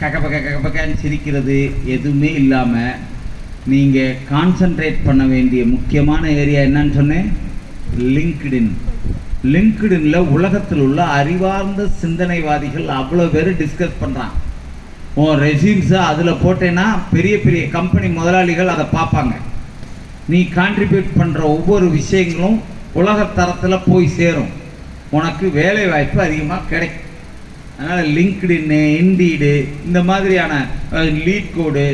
கக்கன்னு சிரிக்கிறது எதுவுமே இல்லாமல் நீங்கள் கான்சென்ட்ரேட் பண்ண வேண்டிய முக்கியமான ஏரியா என்னன்னு சொன்னேன். லிங்க்டின்ல உலகத்தில் உள்ள அறிவார்ந்த சிந்தனைவாதிகள் அவ்வளோ பேர் டிஸ்கஸ் பண்ணுறான். உன் ரெசியூம்ஸை அதில் போட்டேன்னா பெரிய பெரிய கம்பெனி முதலாளிகள் அதை பார்ப்பாங்க. நீ கான்ட்ரிபியூட் பண்ணுற ஒவ்வொரு விஷயங்களும் உலகத்தரத்தில் போய் சேரும். உனக்கு வேலை வாய்ப்பு அதிகமாக கிடைக்கும். அதனால் லிங்க்டின்னு, இண்டீடு இந்த மாதிரியான லீட் கோடு,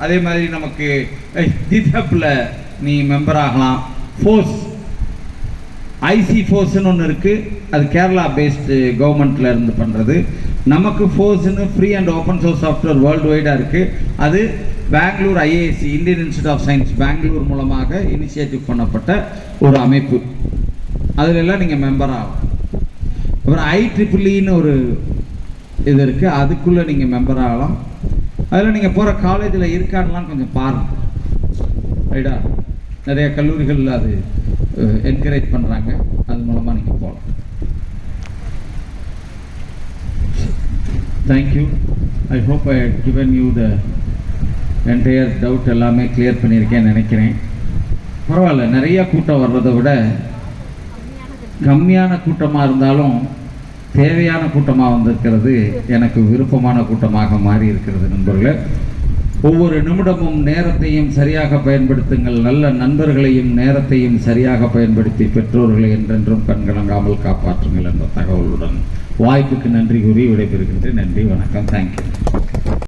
அதே மாதிரி நமக்கு ஜிதப்பில் நீ மெம்பர் ஆகலாம். ஃபோர்ஸ், ஐசி ஃபோர்ஸ்ன்னு ஒன்று இருக்குது. அது கேரளா பேஸ்டு கவர்மெண்ட்டில் இருந்து பண்ணுறது. நமக்கு ஃபோர்ஸ்ன்னு free and open source software world வைடாக இருக்குது. அது Bangalore IISc, Indian institute of science Bangalore மூலமாக இனிஷியேட்டிவ் பண்ணப்பட்ட ஒரு அமைப்பு. அதிலெல்லாம் நீங்கள் மெம்பர் ஆகலாம். அப்புறம் IEEEன்னு ஒரு இது இருக்குது, அதுக்குள்ளே நீங்கள் மெம்பர் ஆகலாம். அதில் நீங்கள் போகிற காலேஜில் இருக்கான்லாம் கொஞ்சம் பாருங்கள். ரைட்டா? நிறைய கல்லூரிகளில் அது என்கரேஜ் பண்ணுறாங்க. அது மூலமாக நீங்கள் போகலாம். Thank you. I hope I given you the entire doubt எல்லாமே கிளியர் பண்ணியிருக்கேன்னு நினைக்கிறேன். பரவாயில்ல, நிறையா கூட்டம் வர்றதை விட கம்மியான கூட்டமாக இருந்தாலும் தேவையான கூட்டமாக வந்திருக்கிறது எனக்கு விருப்பமான கூட்டமாக மாறி இருக்கிறது. நண்பர்களே, ஒவ்வொரு நிமிடமும் நேரத்தையும் சரியாக பயன்படுத்துங்கள். நல்ல நண்பர்களையும் நேரத்தையும் சரியாக பயன்படுத்தி பெற்றோர்களை என்றென்றும் கண்கலங்காமல் காப்பாற்றுங்கள் என்ற தகவலுடன் வாய்ப்புக்கு நன்றி கூறி விடைபெறுகின்றேன். நன்றி, வணக்கம், தேங்க்யூ.